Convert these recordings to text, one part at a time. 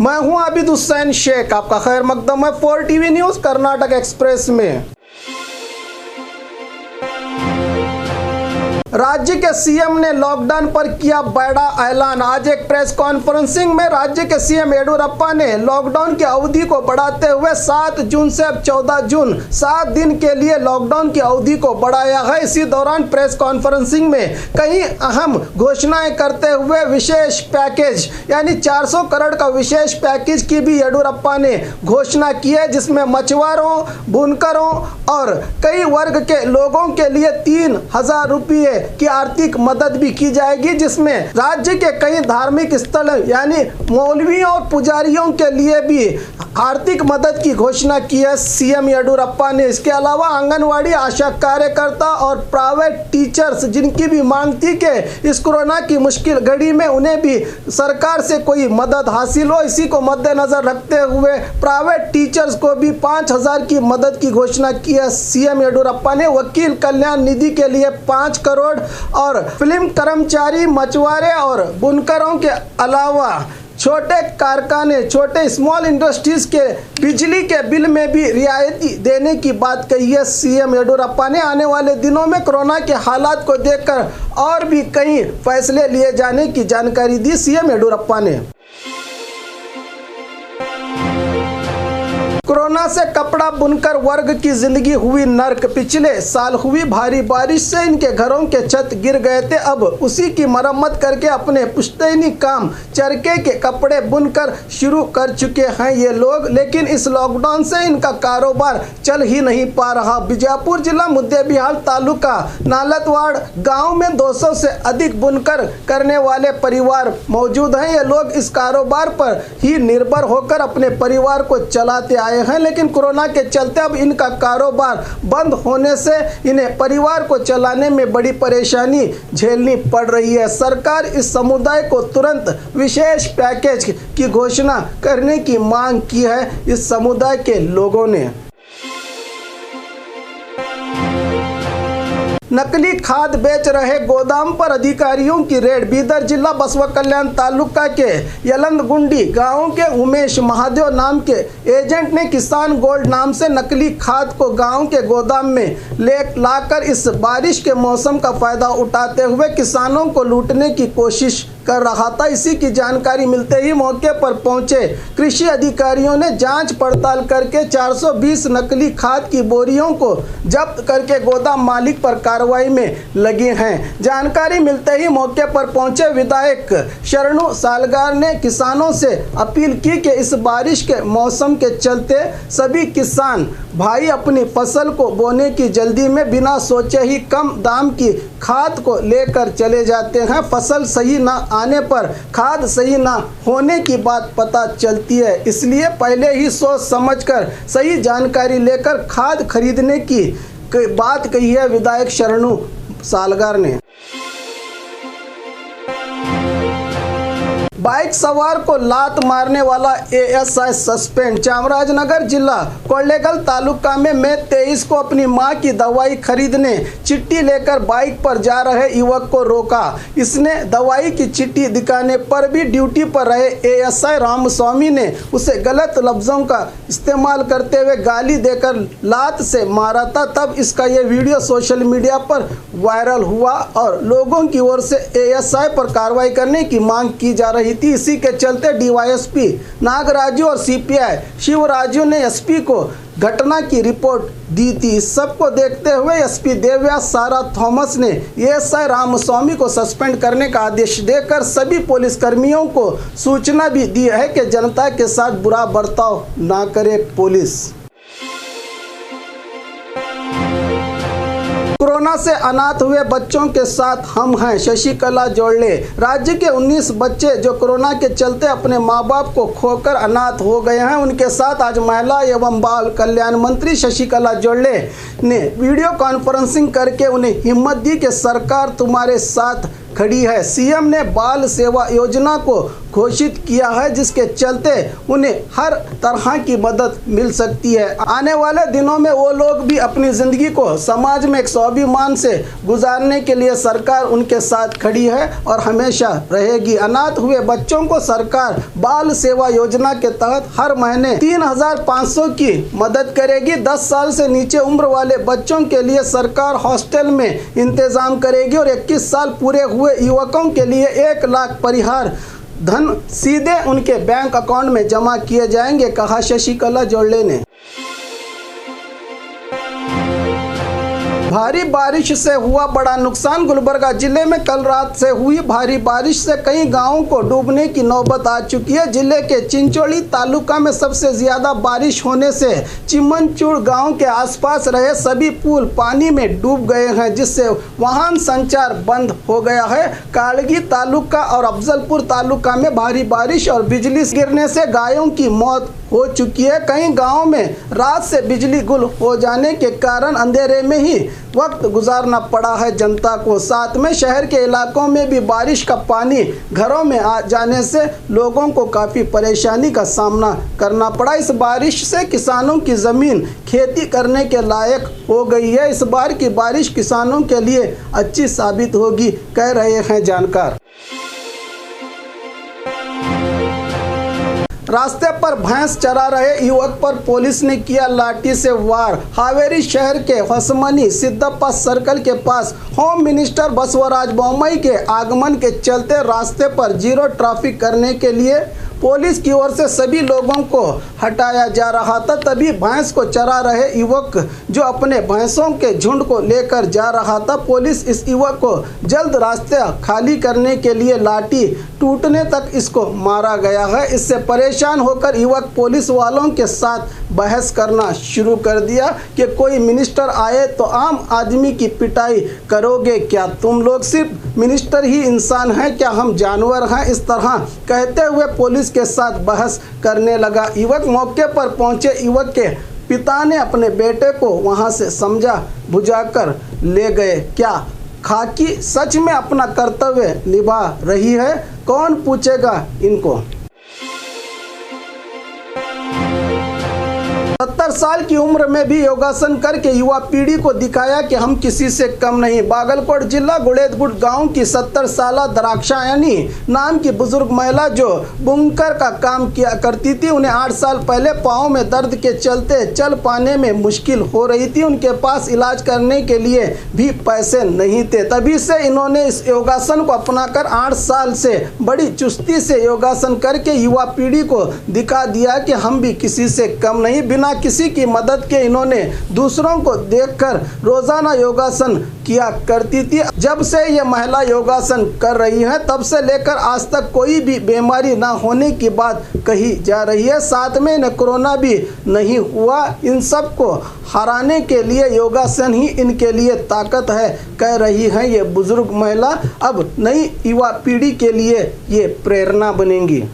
मैं हूं आबिद हुसैन शेख, आपका खैर मकदम है 4 टीवी न्यूज़ कर्नाटक एक्सप्रेस में। राज्य के सीएम ने लॉकडाउन पर किया बड़ा ऐलान। आज एक प्रेस कॉन्फ्रेंसिंग में राज्य के सीएम येडियुरप्पा ने लॉकडाउन की अवधि को बढ़ाते हुए 7 जून से अब 14 जून 7 दिन के लिए लॉकडाउन की अवधि को बढ़ाया है। इसी दौरान प्रेस कॉन्फ्रेंसिंग में कई अहम घोषणाएं करते हुए विशेष पैकेज यानी 400 करोड़ का विशेष पैकेज की भी येडियुरप्पा ने घोषणा की है, जिसमें मछुआरों, बुनकरों और कई वर्ग के लोगों के लिए 3,000 रुपये की आर्थिक मदद भी की जाएगी, जिसमें राज्य के कई धार्मिक स्थल यानी मौलवियों और पुजारियों के लिए भी आर्थिक मदद की घोषणा की है सीएम येडियुरप्पा ने। इसके अलावा आंगनवाड़ी, आशा कार्यकर्ता और प्राइवेट टीचर्स जिनकी भी मांग थी कि इस कोरोना की मुश्किल घड़ी में उन्हें भी सरकार से कोई मदद हासिल हो, इसी को मद्देनजर रखते हुए प्राइवेट टीचर्स को भी 5,000 की मदद की घोषणा की है सीएम येडियुरप्पा ने। वकील कल्याण निधि के लिए 5 करोड़ और फिल्म कर्मचारी, मछुआरे और बुनकरों के अलावा छोटे कारखाने, छोटे स्मॉल इंडस्ट्रीज के बिजली के बिल में भी रियायती देने की बात कही है सीएम येडियुरप्पा ने। आने वाले दिनों में कोरोना के हालात को देखकर और भी कई फैसले लिए जाने की जानकारी दी सीएम येडियुरप्पा ने। कोरोना से कपड़ा बुनकर वर्ग की जिंदगी हुई नर्क। पिछले साल हुई भारी बारिश से इनके घरों के छत गिर गए थे। अब उसी की मरम्मत करके अपने पुश्तैनी काम चरखे के कपड़े बुनकर शुरू कर चुके हैं ये लोग, लेकिन इस लॉकडाउन से इनका कारोबार चल ही नहीं पा रहा। बीजापुर जिला मुद्देबिहाल तालुका नालतवाड़ गांव में 200 से अधिक बुनकर करने वाले परिवार मौजूद हैं। ये लोग इस कारोबार पर ही निर्भर होकर अपने परिवार को चलाते आए हैं, लेकिन कोरोना के चलते अब इनका कारोबार बंद होने से इन्हें परिवार को चलाने में बड़ी परेशानी झेलनी पड़ रही है। सरकार इस समुदाय को तुरंत विशेष पैकेज की घोषणा करने की मांग की है इस समुदाय के लोगों ने। नकली खाद बेच रहे गोदाम पर अधिकारियों की रेड। बीदर जिला बसवा कल्याण तालुका के यलंदगुंडी गांव के उमेश महादेव नाम के एजेंट ने किसान गोल्ड नाम से नकली खाद को गांव के गोदाम में लाकर इस बारिश के मौसम का फायदा उठाते हुए किसानों को लूटने की कोशिश कर रहा था। इसी की जानकारी मिलते ही मौके पर पहुंचे कृषि अधिकारियों ने जांच पड़ताल करके 420 नकली खाद की बोरियों को जब्त करके गोदाम मालिक पर कार्रवाई में लगे हैं। जानकारी मिलते ही मौके पर पहुंचे विधायक शरणु सालगार ने किसानों से अपील की कि इस बारिश के मौसम के चलते सभी किसान भाई अपनी फसल को बोने की जल्दी में बिना सोचे ही कम दाम की खाद को लेकर चले जाते हैं। फसल सही ना आने पर खाद सही ना होने की बात पता चलती है, इसलिए पहले ही सोच समझकर सही जानकारी लेकर खाद खरीदने की बात कही है विधायक शरणु सालगार ने। बाइक सवार को लात मारने वाला एएसआई सस्पेंड। चामराजनगर जिला कोल्लेगल तालुका में मई 23 को अपनी मां की दवाई खरीदने चिट्ठी लेकर बाइक पर जा रहे युवक को रोका। इसने दवाई की चिट्ठी दिखाने पर भी ड्यूटी पर रहे एएसआई रामस्वामी ने उसे गलत लफ्जों का इस्तेमाल करते हुए गाली देकर लात से मारा था। तब इसका ये वीडियो सोशल मीडिया पर वायरल हुआ और लोगों की ओर से एएसआई पर कार्रवाई करने की मांग की जा रही थी। इसी के चलते डीवाईएसपी नागराजू और सीपीआई शिवराजू ने एसपी को घटना की रिपोर्ट दी थी। इस सबको देखते हुए एसपी देवव्यास सारा थॉमस ने एएसआई रामस्वामी को सस्पेंड करने का आदेश देकर सभी पुलिस कर्मियों को सूचना भी दी है कि जनता के साथ बुरा बर्ताव ना करे पुलिस। कोरोना से अनाथ हुए बच्चों के साथ हम हैं, शशिकला जोड़ले। राज्य के 19 बच्चे जो कोरोना के चलते अपने मां बाप को खोकर अनाथ हो गए हैं, उनके साथ आज महिला एवं बाल कल्याण मंत्री शशिकला जोड़ले ने वीडियो कॉन्फ्रेंसिंग करके उन्हें हिम्मत दी कि सरकार तुम्हारे साथ खड़ी है। सीएम ने बाल सेवा योजना को घोषित किया है, जिसके चलते उन्हें हर तरह की मदद मिल सकती है। आने वाले दिनों में वो लोग भी अपनी ज़िंदगी को समाज में एक स्वाभिमान से गुजारने के लिए सरकार उनके साथ खड़ी है और हमेशा रहेगी। अनाथ हुए बच्चों को सरकार बाल सेवा योजना के तहत हर महीने 3,500 की मदद करेगी। 10 साल से नीचे उम्र वाले बच्चों के लिए सरकार हॉस्टल में इंतजाम करेगी और 21 साल पूरे हुए युवकों के लिए 1 लाख परिहार धन सीधे उनके बैंक अकाउंट में जमा किए जाएंगे, कहा शशिकला जोड़ले ने। भारी बारिश से हुआ बड़ा नुकसान। गुलबर्गा जिले में कल रात से हुई भारी बारिश से कई गांवों को डूबने की नौबत आ चुकी है। जिले के चिंचोली तालुका में सबसे ज्यादा बारिश होने से चिमनचूड़ गांव के आसपास रहे सभी पुल पानी में डूब गए हैं, जिससे वाहन संचार बंद हो गया है। कालगी तालुका और अफजलपुर तालुका में भारी बारिश और बिजली गिरने से गायों की मौत हो चुकी है। कई गाँव में रात से बिजली गुल हो जाने के कारण अंधेरे में ही वक्त गुजारना पड़ा है जनता को। साथ में शहर के इलाकों में भी बारिश का पानी घरों में आ जाने से लोगों को काफ़ी परेशानी का सामना करना पड़ा। इस बारिश से किसानों की ज़मीन खेती करने के लायक हो गई है। इस बार की बारिश किसानों के लिए अच्छी साबित होगी, कह रहे हैं जानकार। रास्ते पर भैंस चरा रहे युवक पर पुलिस ने किया लाठी से वार। हावेरी शहर के हसमनी सिद्धप्पा सर्कल के पास होम मिनिस्टर बसवराज बोम्मई के आगमन के चलते रास्ते पर जीरो ट्रैफिक करने के लिए पुलिस की ओर से सभी लोगों को हटाया जा रहा था। तभी भैंस को चरा रहे युवक जो अपने भैंसों के झुंड को लेकर जा रहा था, पुलिस इस युवक को जल्द रास्ते खाली करने के लिए लाठी टूटने तक इसको मारा गया है। इससे परेशान होकर युवक पुलिस वालों के साथ बहस करना शुरू कर दिया कि कोई मिनिस्टर आए तो आम आदमी की पिटाई करोगे क्या? तुम लोग सिर्फ मिनिस्टर ही इंसान हैं क्या? हम जानवर हैं? इस तरह कहते हुए पुलिस के साथ बहस करने लगा। युवक मौके पर पहुंचे युवक के पिता ने अपने बेटे को वहां से समझा बुझाकर ले गए। क्या खाकी सच में अपना कर्तव्य निभा रही है? कौन पूछेगा इनको? 70 साल की उम्र में भी योगासन करके युवा पीढ़ी को दिखाया कि हम किसी से कम नहीं। बागलकोट जिला गुड़ेदगुट गांव की 70 साल द्राक्षायणी नाम की बुजुर्ग महिला जो बुनकर का काम किया करती थी, उन्हें 8 साल पहले पाँव में दर्द के चलते चल पाने में मुश्किल हो रही थी। उनके पास इलाज करने के लिए भी पैसे नहीं थे। तभी से इन्होंने इस योगासन को अपनाकर 8 साल से बड़ी चुस्ती से योगासन करके युवा पीढ़ी को दिखा दिया कि हम भी किसी से कम नहीं। बिना किसी की मदद के इन्होंने दूसरों को देखकर रोजाना योगासन किया करती थी। जब से ये महिला योगासन कर रही है तब से लेकर आज तक कोई भी बीमारी ना होने की बात कही जा रही है। साथ में इन्हें कोरोना भी नहीं हुआ। इन सब को हराने के लिए योगासन ही इनके लिए ताकत है, कह रही है ये बुजुर्ग महिला। अब नई युवा पीढ़ी के लिए ये प्रेरणा बनेंगी।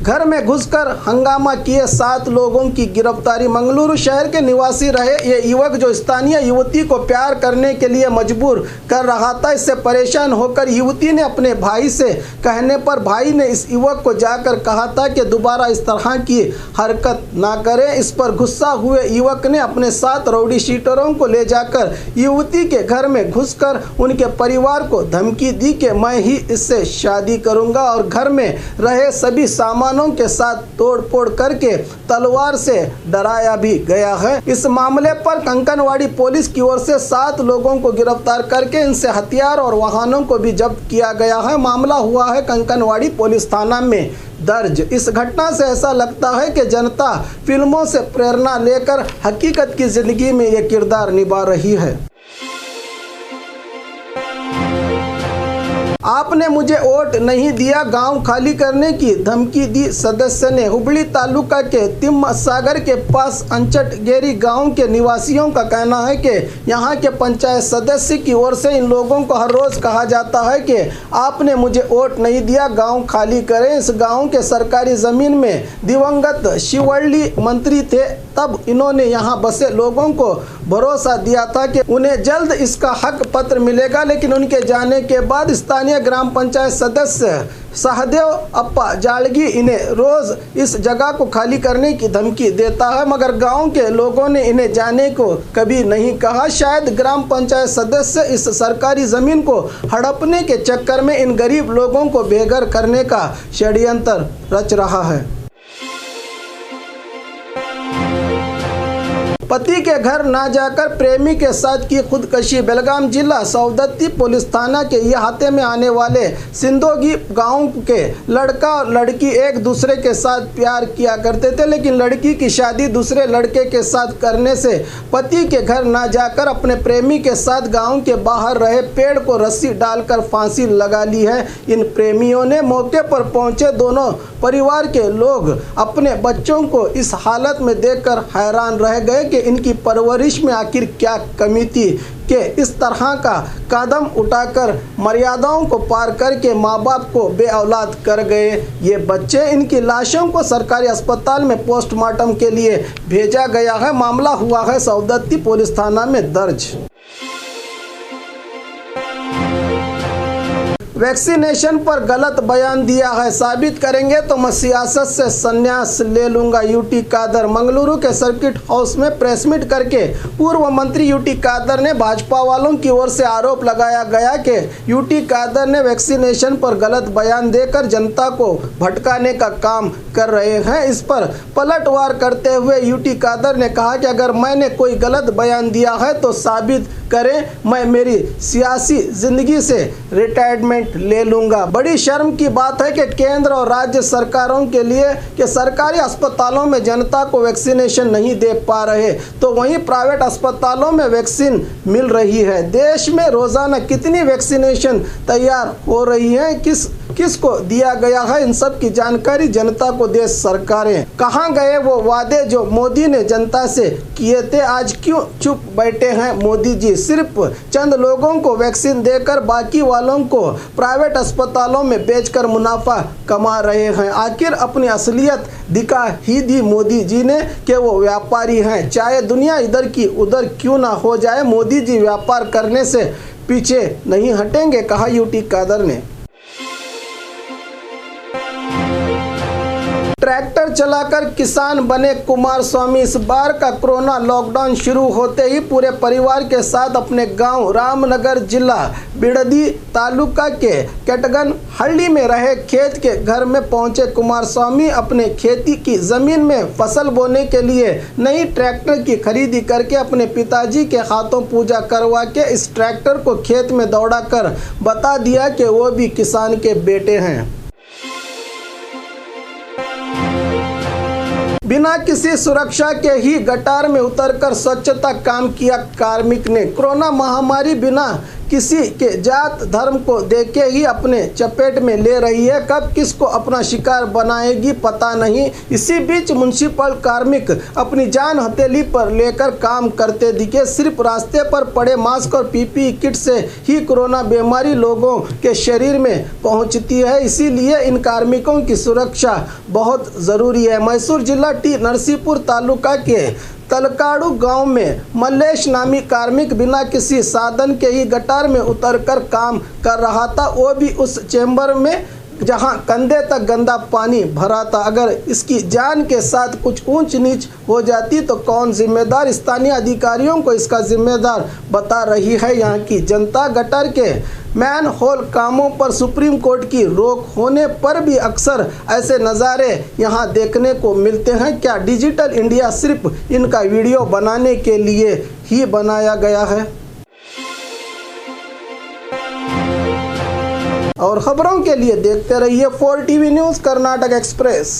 घर में घुसकर हंगामा किए 7 लोगों की गिरफ्तारी। मंगलुरु शहर के निवासी रहे ये युवक जो स्थानीय युवती को प्यार करने के लिए मजबूर कर रहा था। इससे परेशान होकर युवती ने अपने भाई से कहने पर भाई ने इस युवक को जाकर कहा था कि दोबारा इस तरह की हरकत ना करें। इस पर गुस्सा हुए युवक ने अपने 7 रउडी शीटरों को ले जाकर युवती के घर में घुसकर उनके परिवार को धमकी दी कि मैं ही इससे शादी करूंगा और घर में रहे सभी सामान के साथ तोड़फोड़ करके तलवार से डराया भी गया है। इस मामले पर कंकनवाड़ी पुलिस की ओर से 7 लोगों को गिरफ्तार करके इनसे हथियार और वाहनों को भी जब्त किया गया है। मामला हुआ है कंकनवाड़ी पुलिस थाना में दर्ज। इस घटना से ऐसा लगता है कि जनता फिल्मों से प्रेरणा लेकर हकीकत की जिंदगी में ये किरदार निभा रही है। आपने मुझे वोट नहीं दिया, गांव खाली करने की धमकी दी सदस्य ने। हुबली तालुका के तिम्मा सागर के पास अंचटगेरी गांव के निवासियों का कहना है कि यहां के पंचायत सदस्य की ओर से इन लोगों को हर रोज कहा जाता है कि आपने मुझे वोट नहीं दिया, गांव खाली करें। इस गांव के सरकारी जमीन में दिवंगत शिवल्ली मंत्री थे, तब इन्होंने यहां बसे लोगों को भरोसा दिया था कि उन्हें जल्द इसका हक पत्र मिलेगा, लेकिन उनके जाने के बाद स्थानीय ग्राम पंचायत सदस्य सहदेव अप्पा जाड़गी इन्हें रोज इस जगह को खाली करने की धमकी देता है, मगर गांव के लोगों ने इन्हें जाने को कभी नहीं कहा। शायद ग्राम पंचायत सदस्य इस सरकारी जमीन को हड़पने के चक्कर में इन गरीब लोगों को बेघर करने का षड्यंत्र रच रहा है। पति के घर ना जाकर प्रेमी के साथ की खुदकशी। बेलगाम जिला सौदत्ती पुलिस थाना के अहाते में आने वाले सिंदोगी गांव के लड़का और लड़की एक दूसरे के साथ प्यार किया करते थे, लेकिन लड़की की शादी दूसरे लड़के के साथ करने से पति के घर ना जाकर अपने प्रेमी के साथ गांव के बाहर रहे पेड़ को रस्सी डालकर फांसी लगा ली है। इन प्रेमियों ने मौके पर पहुंचे दोनों परिवार के लोग अपने बच्चों को इस हालत में देखकर हैरान रह गए कि इनकी परवरिश में आखिर क्या कमी थी कि इस तरह का कदम उठाकर मर्यादाओं को पार करके माँ बाप को बेऔलाद कर गए ये बच्चे। इनकी लाशों को सरकारी अस्पताल में पोस्टमार्टम के लिए भेजा गया है। मामला हुआ है सौदत्ती पुलिस थाना में दर्ज। वैक्सीनेशन पर गलत बयान दिया है, साबित करेंगे तो मैं सियासत से संन्यास ले लूंगा। यूटी कादर मंगलुरु के सर्किट हाउस में प्रेस मीट करके पूर्व मंत्री यूटी कादर ने भाजपा वालों की ओर से आरोप लगाया गया कि यूटी कादर ने वैक्सीनेशन पर गलत बयान देकर जनता को भटकाने का काम कर रहे हैं। इस पर पलटवार करते हुए यूटी कादर ने कहा कि अगर मैंने कोई गलत बयान दिया है तो साबित करें, मैं मेरी सियासी जिंदगी से रिटायरमेंट ले लूंगा। बड़ी शर्म की बात है कि केंद्र और राज्य सरकारों के लिए कि सरकारी अस्पतालों में जनता को वैक्सीनेशन नहीं दे पा रहे तो वहीं प्राइवेट अस्पतालों में वैक्सीन मिल रही है। देश में रोजाना कितनी वैक्सीनेशन तैयार हो रही है, किसको दिया गया है, इन सब की जानकारी जनता को दे सरकारें। कहाँ गए वो वादे जो मोदी ने जनता से किए थे, आज क्यों चुप बैठे हैं मोदी जी। सिर्फ चंद लोगों को वैक्सीन देकर बाकी वालों को प्राइवेट अस्पतालों में बेचकर मुनाफा कमा रहे हैं। आखिर अपनी असलियत दिखा ही दी मोदी जी ने कि वो व्यापारी हैं, चाहे दुनिया इधर की उधर क्यों ना हो जाए, मोदी जी व्यापार करने से पीछे नहीं हटेंगे, कहा यूटी कादर ने। ट्रैक्टर चलाकर किसान बने कुमार स्वामी। इस बार का कोरोना लॉकडाउन शुरू होते ही पूरे परिवार के साथ अपने गांव रामनगर जिला बिड़दी तालुका के केटगन हल्ली में रहे खेत के घर में पहुंचे कुमार स्वामी अपने खेती की जमीन में फसल बोने के लिए नई ट्रैक्टर की खरीदी करके अपने पिताजी के हाथों पूजा करवा के इस ट्रैक्टर को खेत में दौड़ाकर बता दिया कि वो भी किसान के बेटे हैं। बिना किसी सुरक्षा के ही गटार में उतरकर स्वच्छता काम किया कार्मिक ने। कोरोना महामारी बिना किसी के जात धर्म को देखे ही अपने चपेट में ले रही है, कब किसको अपना शिकार बनाएगी पता नहीं। इसी बीच म्युनिसिपल कार्मिक अपनी जान हथेली पर लेकर काम करते दिखे। सिर्फ रास्ते पर पड़े मास्क और पीपीई किट से ही कोरोना बीमारी लोगों के शरीर में पहुंचती है, इसीलिए इन कार्मिकों की सुरक्षा बहुत ज़रूरी है। मैसूर जिला टी नरसीपुर तालुका के तलकाड़ू गांव में मल्लेश नामी कार्मिक बिना किसी साधन के ही गटार में उतरकर काम कर रहा था, वो भी उस चेंबर में जहां कंधे तक गंदा पानी भरा था। अगर इसकी जान के साथ कुछ ऊंच नीच हो जाती तो कौन जिम्मेदार। स्थानीय अधिकारियों को इसका जिम्मेदार बता रही है यहाँ की जनता। गटर के मैन होल कामों पर सुप्रीम कोर्ट की रोक होने पर भी अक्सर ऐसे नज़ारे यहाँ देखने को मिलते हैं। क्या डिजिटल इंडिया सिर्फ इनका वीडियो बनाने के लिए ही बनाया गया है? और खबरों के लिए देखते रहिए 4 टीवी न्यूज़ कर्नाटक एक्सप्रेस।